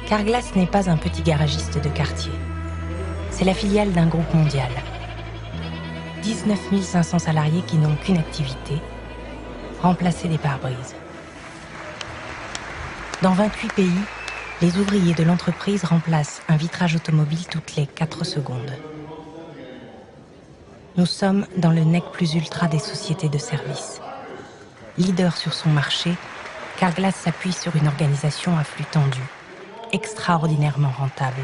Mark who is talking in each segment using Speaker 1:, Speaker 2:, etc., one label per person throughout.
Speaker 1: Carglass n'est pas un petit garagiste de quartier. C'est la filiale d'un groupe mondial. 19 500 salariés qui n'ont qu'une activité, remplacer des pare-brises. Dans 28 pays, les ouvriers de l'entreprise remplacent un vitrage automobile toutes les 4 secondes. Nous sommes dans le nec plus ultra des sociétés de services. Leader sur son marché, Carglass s'appuie sur une organisation à flux tendu, extraordinairement rentable.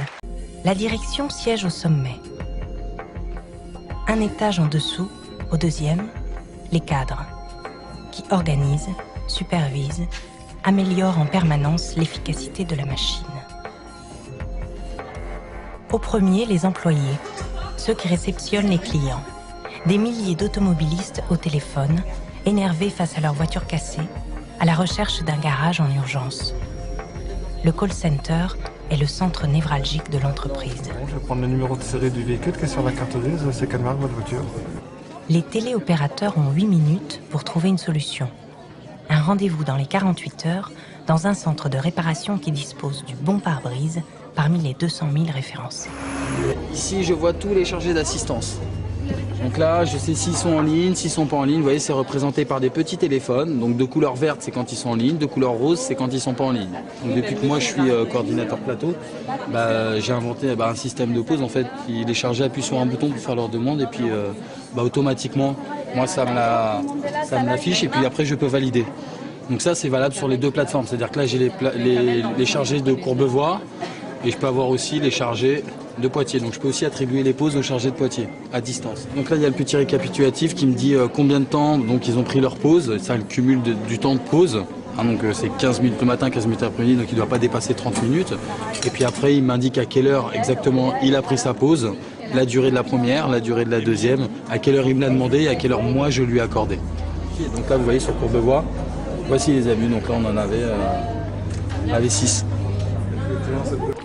Speaker 1: La direction siège au sommet. Un étage en dessous, au deuxième, les cadres, qui organisent, supervisent, améliorent en permanence l'efficacité de la machine. Au premier, les employés, ceux qui réceptionnent les clients. Des milliers d'automobilistes au téléphone, énervés face à leur voiture cassée, à la recherche d'un garage en urgence. Le call center est le centre névralgique de l'entreprise.
Speaker 2: Je vais prendre le numéro de série du véhicule qui est sur la carte grise, c'est quelle marque votre voiture?
Speaker 1: Les téléopérateurs ont 8 minutes pour trouver une solution. Un rendez-vous dans les 48 heures dans un centre de réparation qui dispose du bon pare-brise parmi les 200 000 référencés.
Speaker 3: Ici, je vois tous les chargés d'assistance. Donc là, je sais s'ils sont en ligne, s'ils sont pas en ligne. Vous voyez, c'est représenté par des petits téléphones. Donc de couleur verte, c'est quand ils sont en ligne. De couleur rose, c'est quand ils sont pas en ligne. Donc depuis que moi, je suis coordinateur plateau, j'ai inventé un système de pause. En fait, les chargés appuient sur un bouton pour faire leur demande. Et puis, automatiquement, moi, ça me l'affiche. Et puis après, je peux valider. Donc ça, c'est valable sur les deux plateformes. C'est-à-dire que là, j'ai les chargés de Courbevoie. Et je peux avoir aussi les chargés de Poitiers. Donc je peux aussi attribuer les pauses aux chargés de Poitiers à distance. Donc là il y a le petit récapitulatif qui me dit combien de temps donc ils ont pris leur pause. Ça le cumul du temps de pause. Donc c'est 15 minutes le matin, 15 minutes l'après-midi, donc il ne doit pas dépasser 30 minutes. Et puis après il m'indique à quelle heure exactement il a pris sa pause, la durée de la première, la durée de la deuxième, à quelle heure il me l'a demandé et à quelle heure moi je lui ai accordé. Et donc là vous voyez sur Courbevoie, voici les abus. Donc là on en avait 6.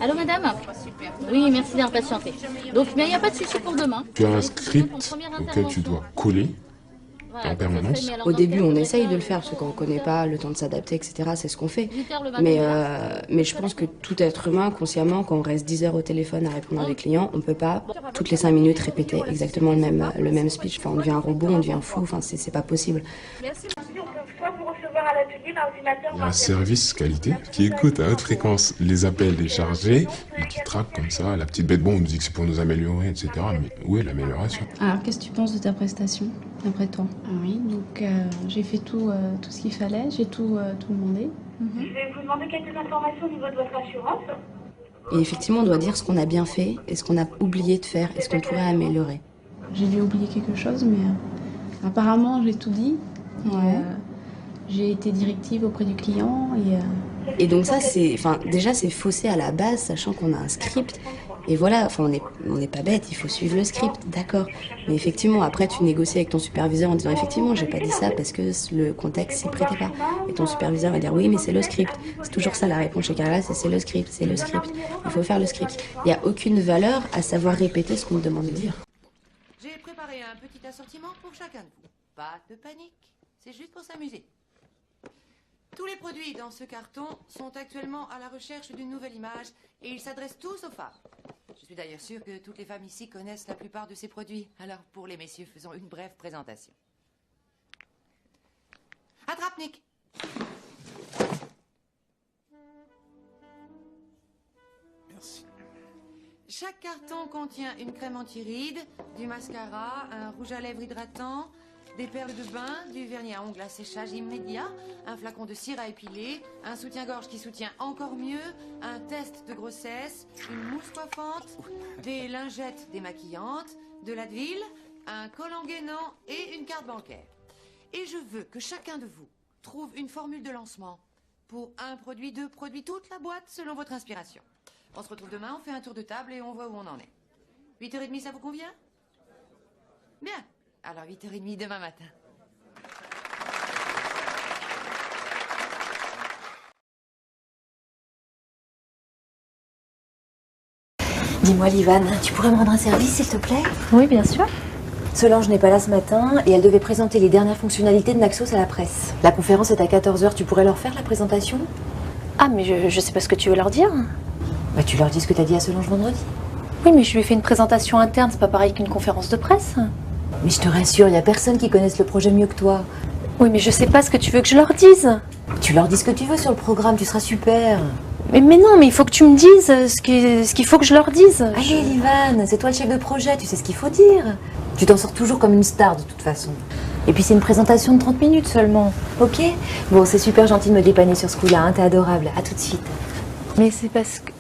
Speaker 4: Allô madame? Oui, merci d'avoir patienté. Donc, mais il n'y a pas de souci pour demain.
Speaker 5: Tu as un script auquel tu dois coller en permanence.
Speaker 6: Au début, on essaye de le faire, parce qu'on ne connaît pas, le temps de s'adapter, etc. C'est ce qu'on fait. Mais je pense que tout être humain, consciemment, quand on reste 10 heures au téléphone à répondre à des clients, on ne peut pas, toutes les 5 minutes, répéter exactement le même speech. Enfin, on devient un robot, on devient fou, enfin, c'est pas possible.
Speaker 5: Il y a un service qualité qui écoute à haute fréquence les appels des chargés et qui traque comme ça la petite bête. Bon, on nous dit que c'est pour nous améliorer, etc. Mais où est l'amélioration?
Speaker 7: Alors, qu'est-ce que tu penses de ta prestation, d'après toi? Oui, donc j'ai fait tout ce qu'il fallait, j'ai tout demandé.
Speaker 8: Je vais vous demander quelques informations au niveau de votre assurance.
Speaker 6: Et effectivement, on doit dire ce qu'on a bien fait et ce qu'on a oublié de faire et ce qu'on pourrait améliorer.
Speaker 7: J'ai dû oublier quelque chose, mais apparemment, j'ai tout dit.
Speaker 6: Ouais.
Speaker 7: J'ai été directive auprès du client
Speaker 6: et donc ça, déjà c'est faussé à la base, sachant qu'on a un script. Et voilà, enfin on n'est pas bête, il faut suivre le script, d'accord. Mais effectivement, après tu négocies avec ton superviseur en disant effectivement, j'ai pas dit ça parce que le contexte s'y prêtait pas. Et ton superviseur va dire oui, mais c'est le script. C'est toujours ça la réponse chez Carglass, c'est le script, c'est le script. Il faut faire le script. Il n'y a aucune valeur à savoir répéter ce qu'on me demande de dire.
Speaker 9: J'ai préparé un petit assortiment pour chacun de vous. Pas de panique, c'est juste pour s'amuser. Tous les produits dans ce carton sont actuellement à la recherche d'une nouvelle image et ils s'adressent tous aux femmes. Je suis d'ailleurs sûre que toutes les femmes ici connaissent la plupart de ces produits. Alors pour les messieurs, faisons une brève présentation. Attrape, Nick.
Speaker 2: Merci.
Speaker 9: Chaque carton contient une crème anti-rides, du mascara, un rouge à lèvres hydratant, des perles de bain, du vernis à ongles à séchage immédiat, un flacon de cire à épiler, un soutien-gorge qui soutient encore mieux, un test de grossesse, une mousse coiffante, des lingettes démaquillantes, de l'Advil, un collant gainant et une carte bancaire. Et je veux que chacun de vous trouve une formule de lancement pour un produit, deux produits, toute la boîte selon votre inspiration. On se retrouve demain, on fait un tour de table et on voit où on en est. 8h30, ça vous convient? Bien. Alors 8h30 demain matin.
Speaker 10: Dis-moi, Livane, tu pourrais me rendre un service, s'il te plaît?
Speaker 7: Oui, bien sûr.
Speaker 10: Solange n'est pas là ce matin et elle devait présenter les dernières fonctionnalités de Naxos à la presse. La conférence est à 14h, tu pourrais leur faire la présentation?
Speaker 7: Ah, mais je sais pas ce que tu veux leur dire.
Speaker 10: Bah tu leur dis ce que t'as dit à Solange vendredi.
Speaker 7: Oui, mais je lui ai fait une présentation interne, c'est pas pareil qu'une conférence de presse.
Speaker 10: Mais je te rassure, il y a personne qui connaisse le projet mieux que toi.
Speaker 7: Oui, mais je sais pas ce que tu veux que je leur dise.
Speaker 10: Tu leur dis ce que tu veux sur le programme, tu seras super.
Speaker 7: Mais non, mais il faut que tu me dises ce qu'il faut que je leur dise.
Speaker 10: Allez, Livan, c'est toi le chef de projet, tu sais ce qu'il faut dire. Tu t'en sors toujours comme une star de toute façon. Et puis c'est une présentation de 30 minutes seulement, ok? Bon, c'est super gentil de me dépanner sur ce coup-là, hein, t'es adorable. À tout de suite.
Speaker 7: Mais c'est parce que...